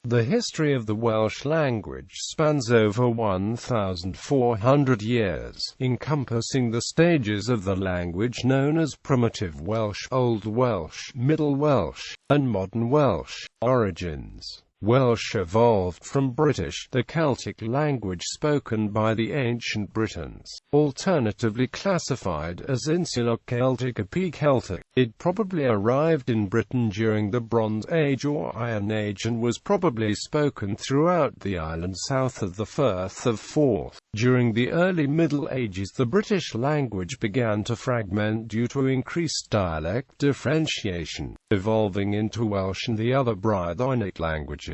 The history of the Welsh language spans over 1,400 years, encompassing the stages of the language known as Primitive Welsh, Old Welsh, Middle Welsh, and Modern Welsh. Origins. Welsh evolved from British, the Celtic language spoken by the ancient Britons, alternatively classified as Insular Celtic or P-Celtic. It probably arrived in Britain during the Bronze Age or Iron Age and was probably spoken throughout the island south of the Firth of Forth. During the early Middle Ages, the British language began to fragment due to increased dialect differentiation, evolving into Welsh and the other Brythonic languages.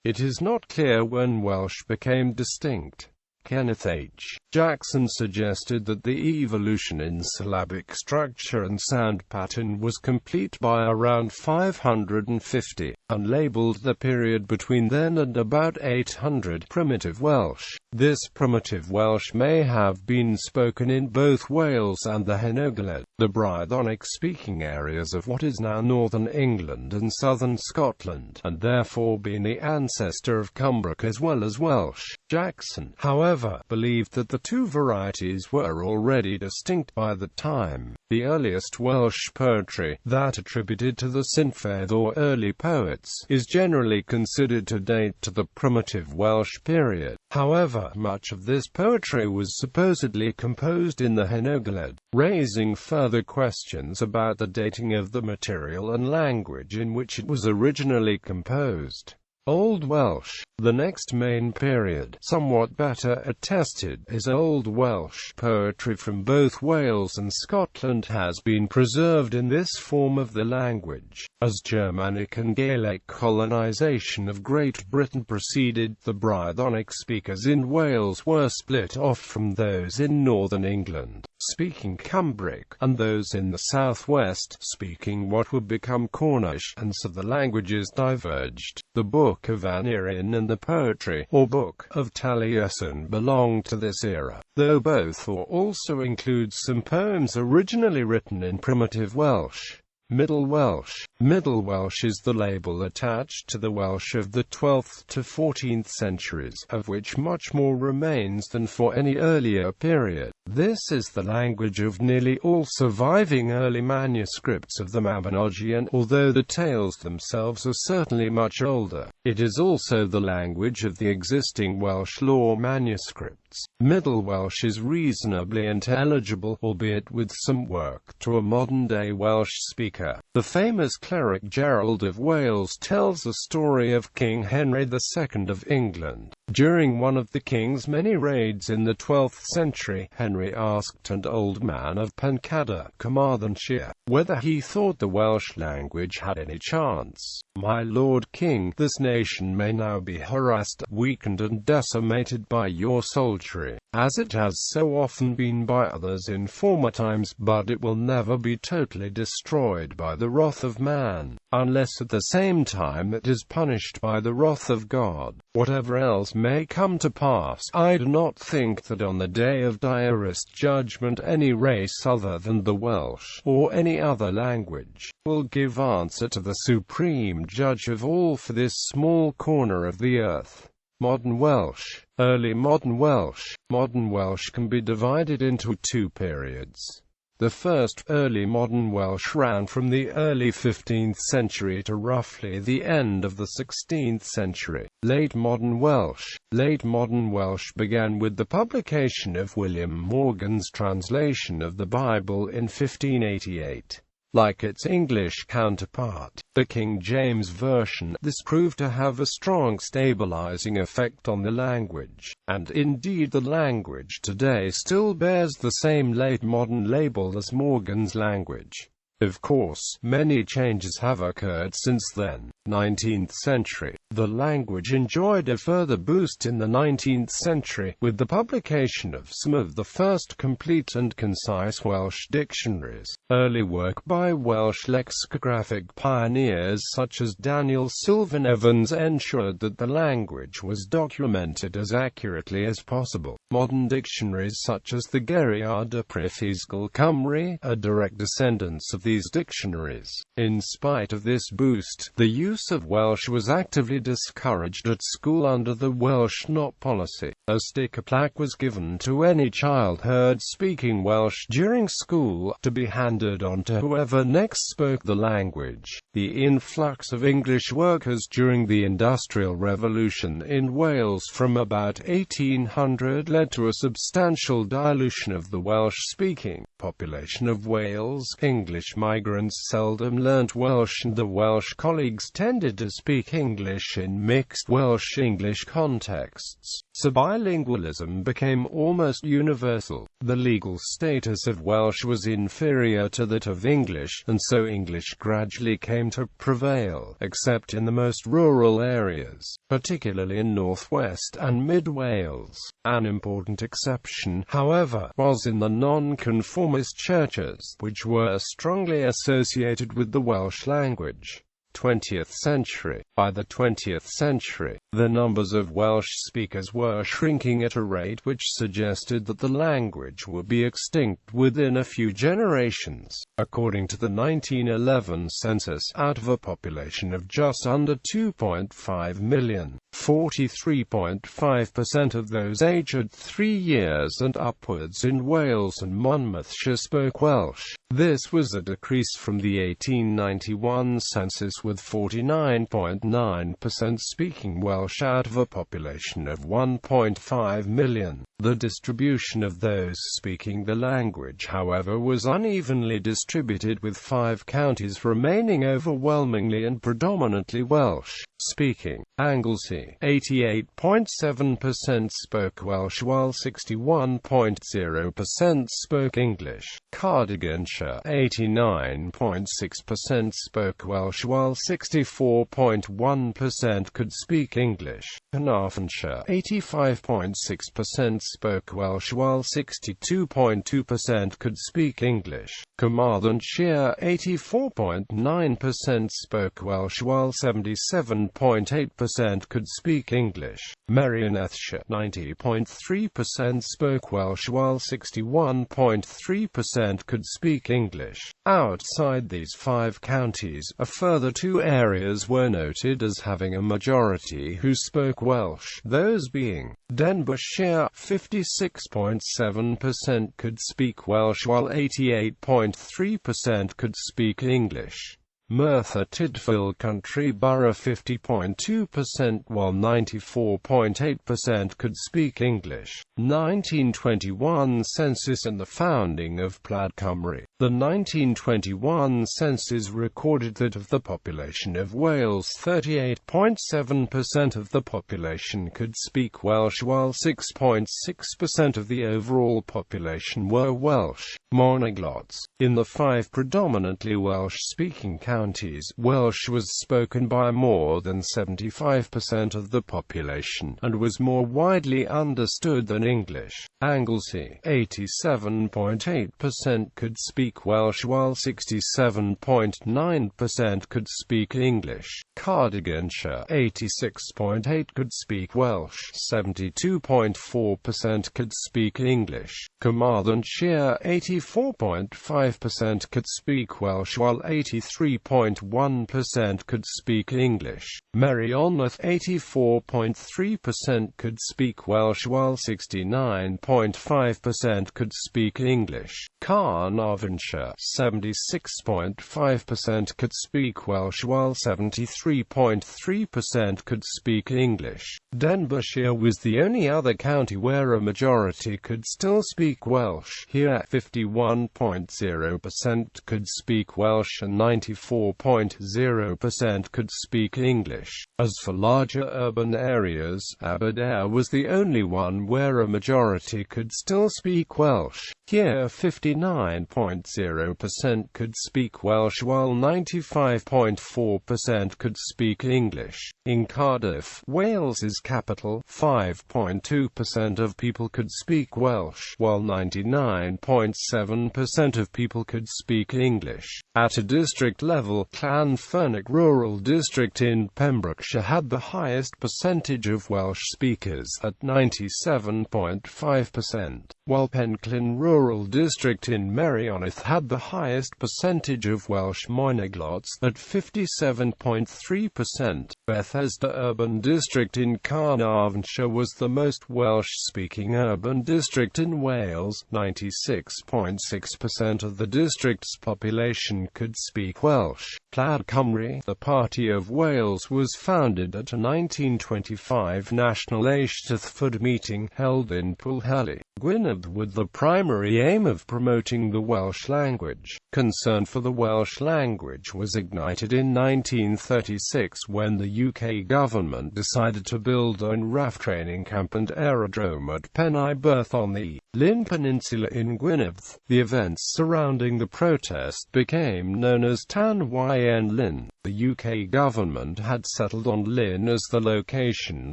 It is not clear when Welsh became distinct. Kenneth H. Jackson suggested that the evolution in syllabic structure and sound pattern was complete by around 550, and labeled the period between then and about 800 Primitive Welsh. This Primitive Welsh may have been spoken in both Wales and the Hen Ogledd, the Brythonic-speaking areas of what is now northern England and southern Scotland, and therefore been the ancestor of Cumbric as well as Welsh. Jackson, however, believed that the two varieties were already distinct by the time. The earliest Welsh poetry, that attributed to the Cynfeirdd or early poets, is generally considered to date to the Primitive Welsh period. However, much of this poetry was supposedly composed in the Hen Ogledd, raising further questions about the dating of the material and language in which it was originally composed. Old Welsh. The next main period, somewhat better attested, is Old Welsh. Poetry from both Wales and Scotland has been preserved in this form of the language. As Germanic and Gaelic colonization of Great Britain proceeded, the Brythonic speakers in Wales were split off from those in northern England, speaking Cumbric, and those in the southwest, speaking what would become Cornish, and so the languages diverged. The Book of Aneurin and the poetry, or Book of Taliesin, belong to this era, though both or also include some poems originally written in Primitive Welsh. Middle Welsh. Middle Welsh is the label attached to the Welsh of the 12th to 14th centuries, of which much more remains than for any earlier period. This is the language of nearly all surviving early manuscripts of the Mabinogion, although the tales themselves are certainly much older. It is also the language of the existing Welsh law manuscripts. Middle Welsh is reasonably intelligible, albeit with some work, to a modern-day Welsh speaker. The famous cleric Gerald of Wales tells the story of King Henry II of England. During one of the king's many raids in the 12th century, Henry asked an old man of Pencadder, Carmarthenshire, whether he thought the Welsh language had any chance. "My Lord King, this nation may now be harassed, weakened and decimated by your soldiery, as it has so often been by others in former times, but it will never be totally destroyed by the wrath of man, unless at the same time it is punished by the wrath of God. Whatever else may come to pass, I do not think that on the day of direst judgment any race other than the Welsh, or any other language, will give answer to the supreme judge of all for this small corner of the earth." Modern Welsh. Early Modern Welsh. Modern Welsh can be divided into two periods. The first, Early Modern Welsh, ran from the early 15th century to roughly the end of the 16th century. Late Modern Welsh. Late Modern Welsh began with the publication of William Morgan's translation of the Bible in 1588. Like its English counterpart, the King James Version, this proved to have a strong stabilizing effect on the language, and indeed the language today still bears the same late modern label as Morgan's language. Of course, many changes have occurred since then. 19th century. The language enjoyed a further boost in the 19th century, with the publication of some of the first complete and concise Welsh dictionaries. Early work by Welsh lexicographic pioneers such as Daniel Sylvan Evans ensured that the language was documented as accurately as possible. Modern dictionaries such as the Geiriad a Prifysgol Cymru are direct descendants of these dictionaries. In spite of this boost, the use use of Welsh was actively discouraged at school under the Welsh Not policy. A sticker plaque was given to any child heard speaking Welsh during school, to be handed on to whoever next spoke the language. The influx of English workers during the Industrial Revolution in Wales from about 1800 led to a substantial dilution of the Welsh-speaking population of Wales. English migrants seldom learnt Welsh, and the Welsh colleagues tended to speak English in mixed Welsh-English contexts, so bilingualism became almost universal. The legal status of Welsh was inferior to that of English, and so English gradually came to prevail, except in the most rural areas, particularly in northwest and mid-Wales. An important exception, however, was in the non-conformist churches, which were strongly associated with the Welsh language. 20th century. By the 20th century, the numbers of Welsh speakers were shrinking at a rate which suggested that the language would be extinct within a few generations. According to the 1911 census, out of a population of just under 2.5 million, 43.5% of those aged 3 years and upwards in Wales and Monmouthshire spoke Welsh. This was a decrease from the 1891 census, with 49.9% speaking Welsh out of a population of 1.5 million. The distribution of those speaking the language, however, was unevenly distributed, with 5 counties remaining overwhelmingly and predominantly Welsh-speaking. Anglesey, 88.7% spoke Welsh while 61.0% spoke English. Cardiganshire, 89.6% spoke Welsh while 64.1% could speak English. Carnarvonshire, 85.6% spoke Welsh while 62.2% could speak English. Carmarthenshire, 84.9% spoke Welsh while 77.8% could speak English. Merionethshire, 90.3% spoke Welsh while 61.3% could speak English. Outside these 5 counties, a further 2 areas were noted as having a majority who spoke Welsh, those being Denbighshire, 56.7% could speak Welsh while 88.3% could speak English. Merthyr Tydfil Country Borough, 50.2% while 94.8% could speak English. 1921 census and the founding of Plaid Cymru. The 1921 census recorded that of the population of Wales, 38.7% of the population could speak Welsh, while 6.6% of the overall population were Welsh monoglots. In the 5 predominantly Welsh-speaking counties, Welsh was spoken by more than 75% of the population, and was more widely understood than English. Anglesey, 87.8% could speak Welsh while 67.9% could speak English. Cardiganshire, 86.8% could speak Welsh, 72.4% could speak English. Carmarthenshire, 84.5% could speak Welsh while 83.1% could speak English. Merioneth, 84.3% could speak Welsh while 69.5% could speak English. Carnarvonshire, 76.5% could speak Welsh while 73.3% could speak English. Denbighshire was the only other county where a majority could still speak Welsh. Here, 51.0% could speak Welsh and 94.0% could speak English. As for larger urban areas, Aberdare was the only one where a majority could still speak Welsh. Here, 59.0% could speak Welsh while 95.4% could speak English. In Cardiff, Wales's capital, 5.2% of people could speak Welsh, while 99.7% of people could speak English. At a district level, Llanffernig Rural District in Pembrokeshire had the highest percentage of Welsh speakers, at 97.5%, while Penclin Rural rural district in Merioneth had the highest percentage of Welsh monoglots, at 57.3%. Bethesda urban district in Carnarvonshire was the most Welsh-speaking urban district in Wales. 96.6% of the district's population could speak Welsh. Plaid Cymru, the Party of Wales, was founded at a 1925 National Eisteddfod meeting held in Pwllheli, Gwynedd, with the primary aim of promoting the Welsh language. Concern for the Welsh language was ignited in 1936 when the UK government decided to build an RAF training camp and aerodrome at Penrhyndeuth on the Llyn Peninsula in Gwynedd. The events surrounding the protest became known as Tan Yn Llyn. The UK government had settled on Llyn as the location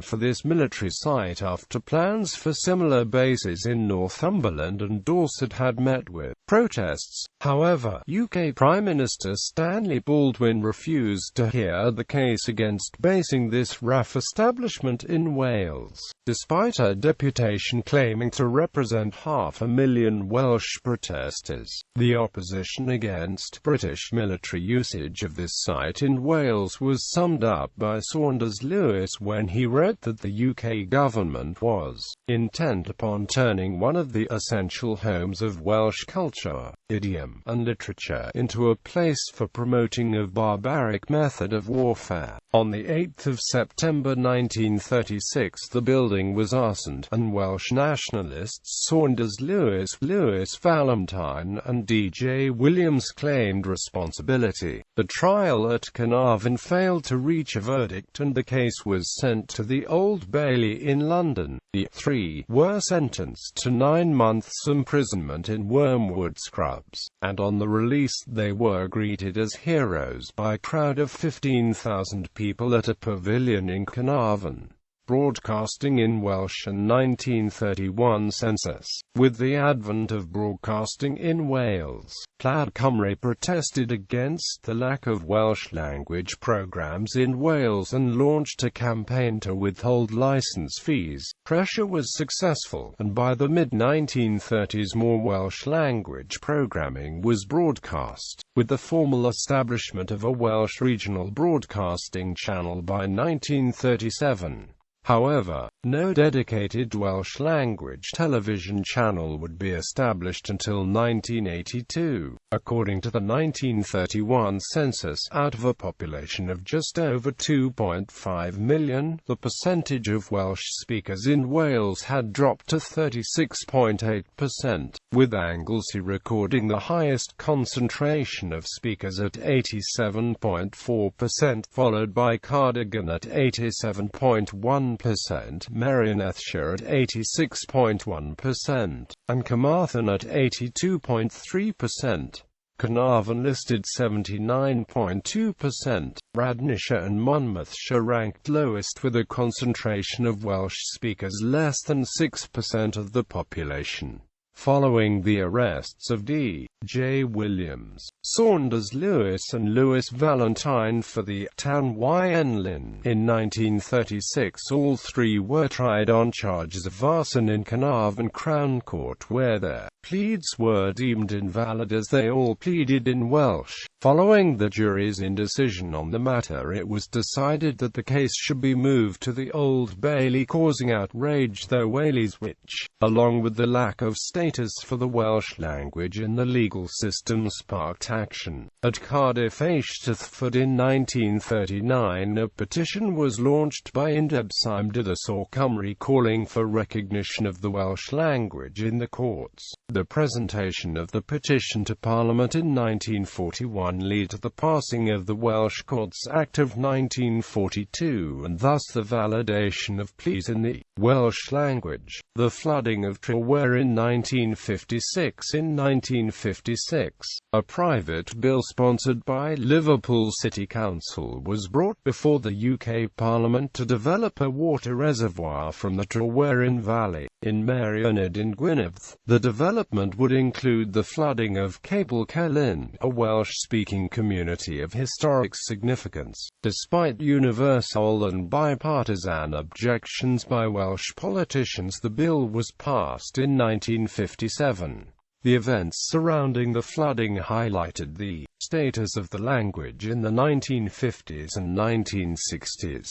for this military site after plans for similar bases in Northumberland and Dorset had met with protests. However, UK Prime Minister Stanley Baldwin refused to hear the case against basing this RAF establishment in Wales, despite a deputation claiming to represent 500,000 Welsh protesters. The opposition against British military usage of this site in Wales was summed up by Saunders Lewis when he wrote that the UK government was intent upon turning one of the essential homes of Welsh culture, idiom, and literature into a place for promoting a barbaric method of warfare. On the 8th of September 1936 the building was arsoned, and Welsh nationalists Saunders Lewis, Lewis Valentine and D.J. Williams claimed responsibility. The trial at Carnarvon failed to reach a verdict and the case was sent to the Old Bailey in London. The three were sentenced to 9 months imprisonment in Wormwood Scrubs, and on the release they were greeted as heroes by a crowd of 15,000 people at a pavilion in Carnarvon. Broadcasting in Welsh and 1931 Census. With the advent of broadcasting in Wales, Plaid Cymru protested against the lack of Welsh language programs in Wales and launched a campaign to withhold licence fees. Pressure was successful, and by the mid-1930s more Welsh language programming was broadcast, with the formal establishment of a Welsh regional broadcasting channel by 1937. However, no dedicated Welsh language television channel would be established until 1982. According to the 1931 census, out of a population of just over 2.5 million, the percentage of Welsh speakers in Wales had dropped to 36.8%, with Anglesey recording the highest concentration of speakers at 87.4%, followed by Cardigan at 87.1%. Merionethshire at 86.1%, and Carmarthen at 82.3%. Carnarvon listed 79.2%. Radnorshire and Monmouthshire ranked lowest with a concentration of Welsh speakers less than 6% of the population. Following the arrests of D.J. Williams, Saunders Lewis and Lewis Valentine for the Tan Yn Llyn in 1936, all three were tried on charges of arson in Carnarvon Crown Court, where their pleas were deemed invalid as they all pleaded in Welsh. Following the jury's indecision on the matter, it was decided that the case should be moved to the Old Bailey, causing outrage though Whaley's, which, along with the lack of status for the Welsh language in the legal system, sparked action. At Cardiff Eisteddfod in 1939, a petition was launched by Undeb Cymdeithas or Cymru calling for recognition of the Welsh language in the courts. The presentation of the petition to Parliament in 1941 led to the passing of the Welsh Courts Act of 1942, and thus the validation of pleas in the Welsh language. The flooding of Trawere in 1956. In 1956, a private bill sponsored by Liverpool City Council was brought before the UK Parliament to develop a water reservoir from the Trawere Valley in Merioneth in Gwynedd. The development would include the flooding of Capel Celyn, a Welsh-speaking community of historic significance. Despite universal and bipartisan objections by Welsh politicians, the bill was passed in 1957. The events surrounding the flooding highlighted the status of the language in the 1950s and 1960s.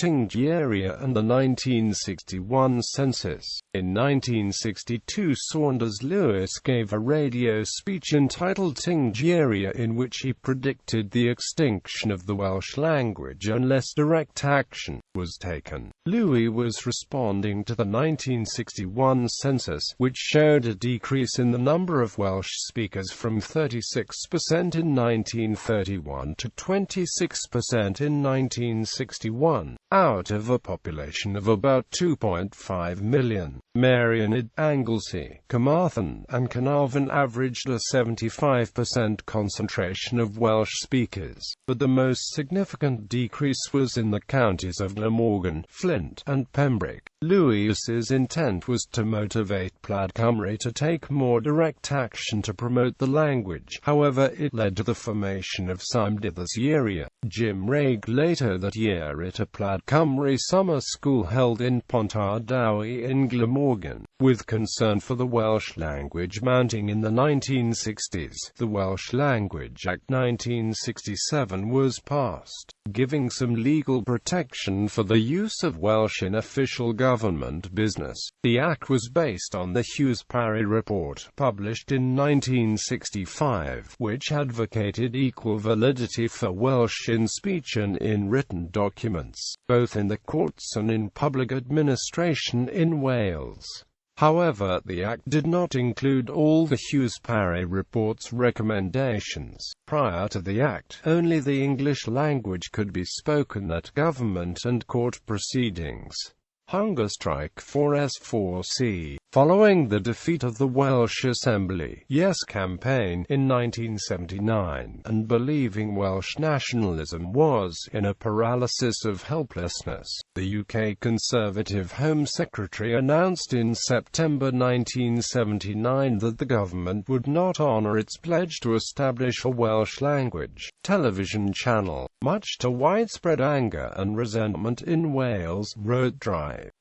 Area and the 1961 census. In 1962, Saunders Lewis gave a radio speech entitled Area, in which he predicted the extinction of the Welsh language unless direct action was taken. Lewis was responding to the 1961 census, which showed a decrease in the number of Welsh speakers from 36% in 1931 to 26% in 1961. Out of a population of about 2.5 million, Merioneth, Anglesey, Carmarthen, and Carnarvon averaged a 75% concentration of Welsh speakers, but the most significant decrease was in the counties of Glamorgan, Flint, and Pembroke. Lewis's intent was to motivate Plaid Cymru to take more direct action to promote the language. However, it led to the formation of Simdithas Area. Jim Raig later that year at a Plaid Cymru summer school held in Pontardawy in Glamorgan. With concern for the Welsh language mounting in the 1960s, the Welsh Language Act 1967 was passed, giving some legal protection for the use of Welsh in official government business. The Act was based on the Hughes Parry Report, published in 1965, which advocated equal validity for Welsh in speech and in written documents, both in the courts and in public administration in Wales. However, the Act did not include all the Hughes Parry Report's recommendations. Prior to the Act, only the English language could be spoken at government and court proceedings. Hunger strike for S4C. Following the defeat of the Welsh Assembly Yes campaign in 1979, and believing Welsh nationalism was in a paralysis of helplessness, the UK Conservative Home Secretary announced in September 1979 that the government would not honour its pledge to establish a Welsh language television channel. Much to widespread anger and resentment in Wales, wrote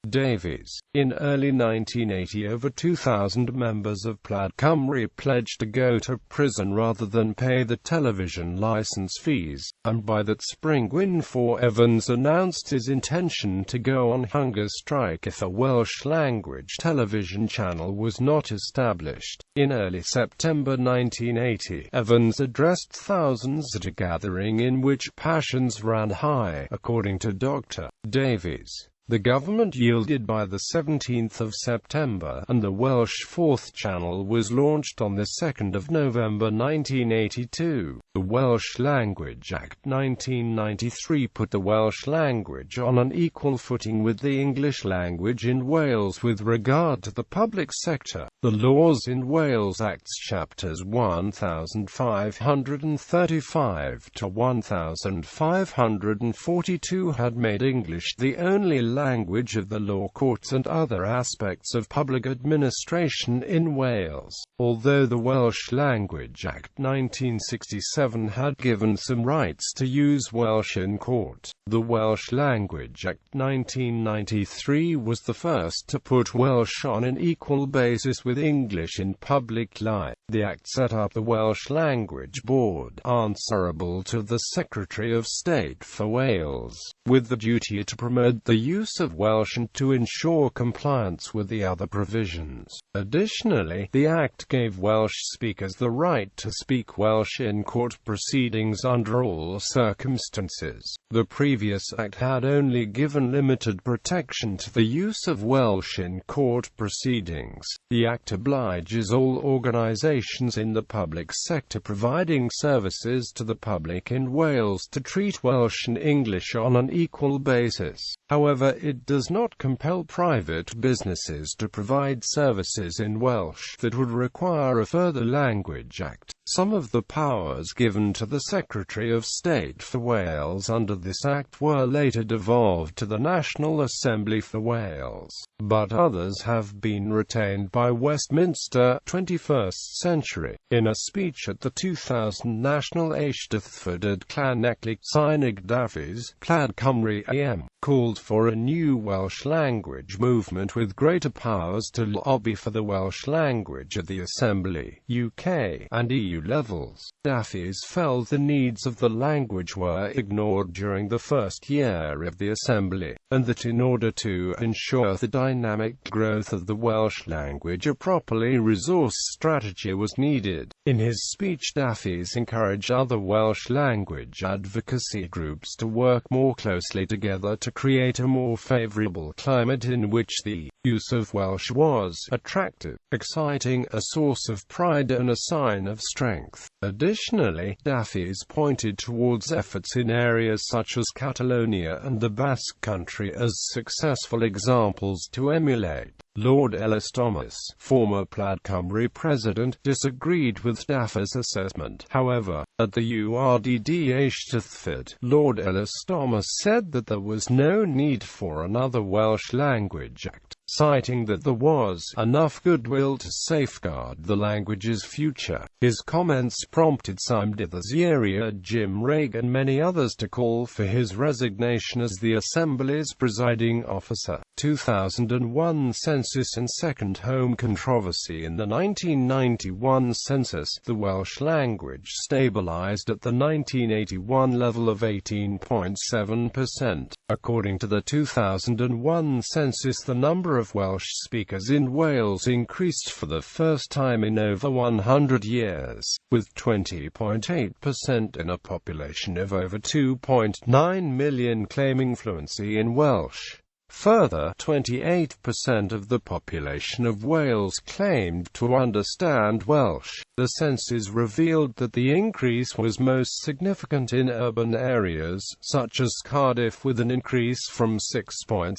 Davies. In early 1980, over 2,000 members of Plaid Cymru pledged to go to prison rather than pay the television license fees, and by that spring Gwynfor Evans announced his intention to go on hunger strike if a Welsh language television channel was not established. In early September 1980, Evans addressed thousands at a gathering in which passions ran high, according to Dr. Davies. The government yielded by the 17th of September, and the Welsh Fourth Channel was launched on the 2nd of November 1982. The Welsh Language Act 1993 put the Welsh language on an equal footing with the English language in Wales with regard to the public sector. The laws in Wales Acts chapters 1535 to 1542 had made English the only language of the law courts and other aspects of public administration in Wales. Although the Welsh Language Act 1967 had given some rights to use Welsh in court, the Welsh Language Act 1993 was the first to put Welsh on an equal basis with English in public life. The Act set up the Welsh Language Board, answerable to the Secretary of State for Wales, with the duty to promote the use of Welsh and to ensure compliance with the other provisions. Additionally, the Act gave Welsh speakers the right to speak Welsh in court proceedings under all circumstances. The previous Act had only given limited protection to the use of Welsh in court proceedings. The Act obliges all organisations in the public sector providing services to the public in Wales to treat Welsh and English on an equal basis. However, it does not compel private businesses to provide services in Welsh that would require a further Language Act. Some of the powers given to the Secretary of State for Wales under this Act were later devolved to the National Assembly for Wales, but others have been retained by Westminster. 21st century. In a speech at the 2000 National Eisteddfod at Llanelli, Synig Davies, Plaid Cymru AM, called for a new Welsh language movement with greater powers to lobby for the Welsh language at the Assembly, UK, and EU levels. Davies felt the needs of the language were ignored during the first year of the Assembly, and that in order to ensure the dynamic growth of the Welsh language a properly resourced strategy was needed. In his speech, Davies encouraged other Welsh language advocacy groups to work more closely together to create a more favourable climate in which the use of Welsh was attractive, exciting, a source of pride and a sign of strength. Additionally, Davies pointed towards efforts in areas such as Catalonia and the Basque Country as successful examples to emulate. Lord Ellis Thomas, former Plaid Cymru president, disagreed with Davies' assessment. However, at the URDD Eisteddfod, Lord Ellis Thomas said that there was no need for another Welsh Language Act, citing that there was enough goodwill to safeguard the language's future. His comments prompted Samdydd Jim Reig and many others to call for his resignation as the Assembly's presiding officer. 2001 Census and Second Home controversy. In the 1991 census, the Welsh language stabilised at the 1981 level of 18.7%. According to the 2001 census, the number of Welsh speakers in Wales increased for the first time in over 100 years, with 20.8% in a population of over 2.9 million claiming fluency in Welsh. Further, 28% of the population of Wales claimed to understand Welsh. The census revealed that the increase was most significant in urban areas, such as Cardiff, with an increase from 6.6%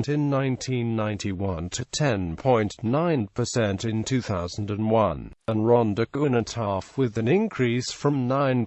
in 1991 to 10.9% in 2001, and Rhondda Cynon Taf with an increase from 9%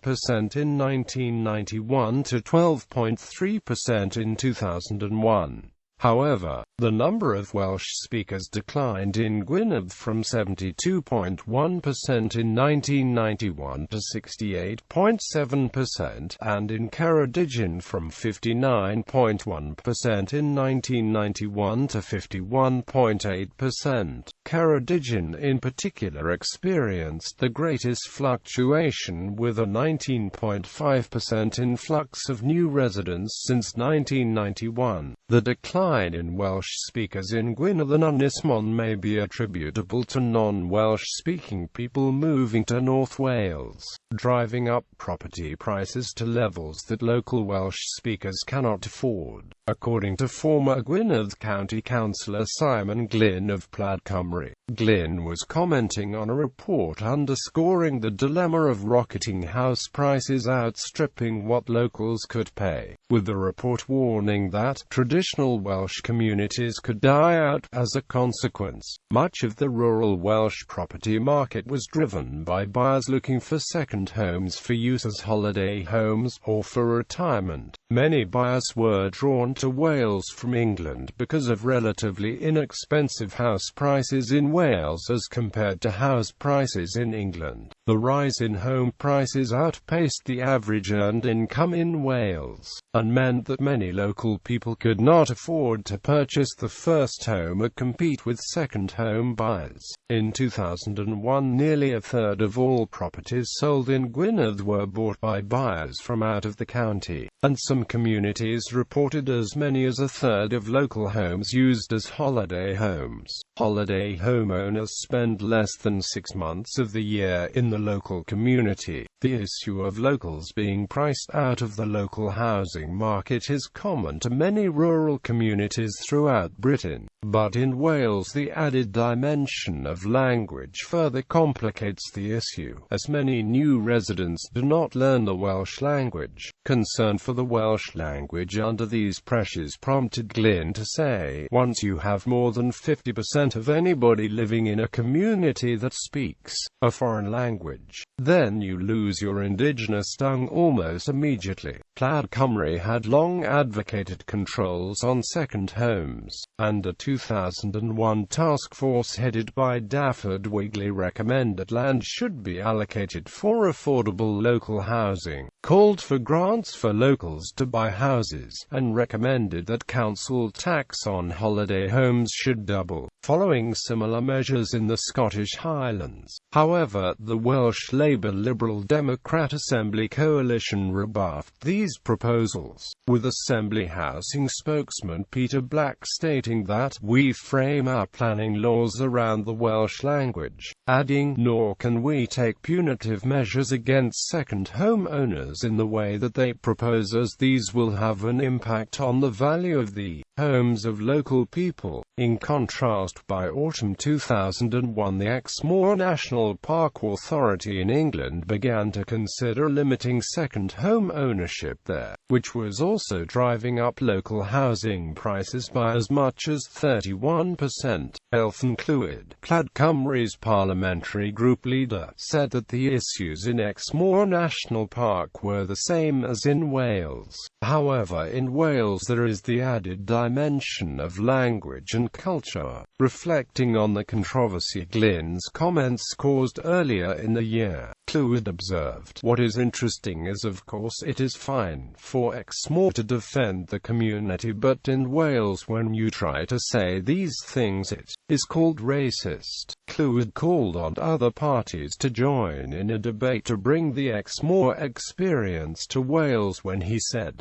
in 1991 to 12.3% in 2001. However, the number of Welsh speakers declined in Gwynedd from 72.1% in 1991 to 68.7%, and in Ceredigion from 59.1% in 1991 to 51.8%. Ceredigion in particular experienced the greatest fluctuation, with a 19.5% influx of new residents since 1991. The decline in Welsh speakers in Gwynedd and Ynys Môn may be attributable to non-Welsh speaking people moving to North Wales, driving up property prices to levels that local Welsh speakers cannot afford. According to former Gwynedd County Councillor Simon Glyn of Plaid Cymru, Glyn was commenting on a report underscoring the dilemma of rocketing house prices outstripping what locals could pay, with the report warning that traditional Welsh communities could die out as a consequence. Much of the rural Welsh property market was driven by buyers looking for second homes for use as holiday homes or for retirement. Many buyers were drawn to Wales from England because of relatively inexpensive house prices in Wales as compared to house prices in England. The rise in home prices outpaced the average earned income in Wales, and meant that many local people could not afford to purchase the first home or compete with second home buyers. In 2001, nearly a third of all properties sold in Gwynedd were bought by buyers from out of the county, and some communities reported as many as a third of local homes used as holiday homes. Holiday homeowners spend less than 6 months of the year in the local community. The issue of locals being priced out of the local housing market is common to many rural communities throughout Britain, but in Wales the added dimension of language further complicates the issue, as many new residents do not learn the Welsh language. Concern for the Welsh language under these pressures prompted Glyn to say, "Once you have more than 50% of anybody living in a community that speaks a foreign language, then you lose your indigenous tongue almost immediately." Plaid Cymru had long advocated controls on second homes, and a 2001 task force headed by Dafford Wigley recommended land should be allocated for affordable local housing. called for grants for locals to buy houses, and recommended that council tax on holiday homes should double, following similar measures in the Scottish Highlands. However, the Welsh Labour Liberal Democrat Assembly coalition rebuffed these proposals, with Assembly Housing spokesman Peter Black stating that, "We frame our planning laws around the Welsh language," adding, "Nor can we take punitive measures against second home owners in the way that they propose, as these will have an impact on the value of the homes of local people." In contrast, by autumn 2001 the Exmoor National Park Authority in England began to consider limiting second home ownership there, which was also driving up local housing prices by as much as 31%. Elfyn Clwyd, Plaid Cymru's parliamentary group leader, said that the issues in Exmoor National Park were the same as in Wales. However, in Wales there is the added dimension of language and culture. Reflecting on the controversy Glyn's comments caused earlier in the year, Clwyd observed, "What is interesting is, of course, it is fine for Exmoor to defend the community, but in Wales when you try to say these things it is called racist." Clwyd called on other parties to join in a debate to bring the Exmoor experience to Wales when he said,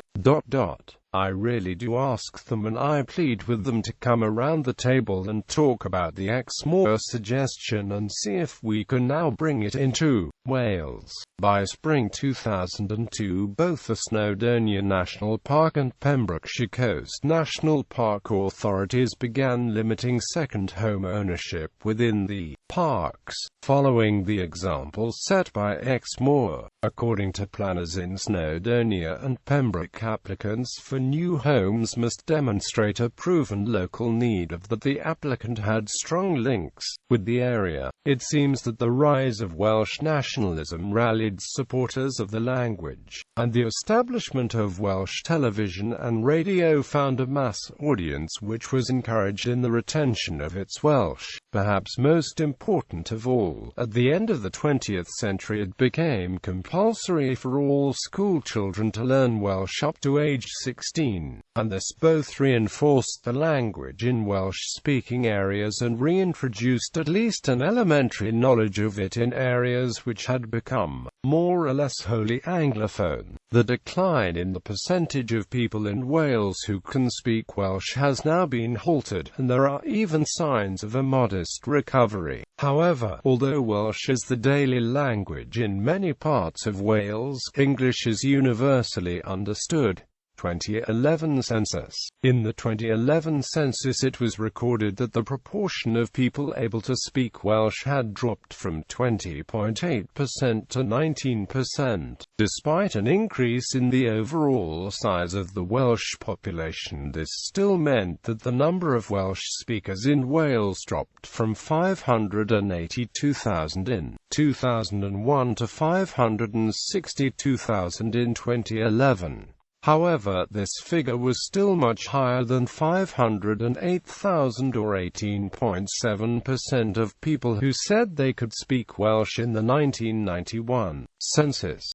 "I really do ask them and I plead with them to come around the table and talk about the Exmoor suggestion and see if we can now bring it into Wales." By spring 2002, both the Snowdonia National Park and Pembrokeshire Coast National Park authorities began limiting second home ownership within the parks, following the example set by Exmoor. According to planners in Snowdonia and Pembroke, applicants for new homes must demonstrate a proven local need of that the applicant had strong links with the area. It seems that the rise of Welsh nationalism rallied supporters of the language, and the establishment of Welsh television and radio found a mass audience which was encouraged in the retention of its Welsh. Perhaps most important of all, at the end of the 20th century it became compulsory for all school children to learn Welsh up to age 16, and this both reinforced the language in Welsh-speaking areas and reintroduced at least an elementary knowledge of it in areas which had become more or less wholly Anglophone. The decline in the percentage of people in Wales who can speak Welsh has now been halted, and there are even signs of a modest recovery. However, although Welsh is the daily language in many parts of Wales, English is universally understood. 2011 Census. In the 2011 census it was recorded that the proportion of people able to speak Welsh had dropped from 20.8% to 19%. Despite an increase in the overall size of the Welsh population, this still meant that the number of Welsh speakers in Wales dropped from 582,000 in 2001 to 562,000 in 2011. However, this figure was still much higher than 508,000 or 18.7% of people who said they could speak Welsh in the 1991 census.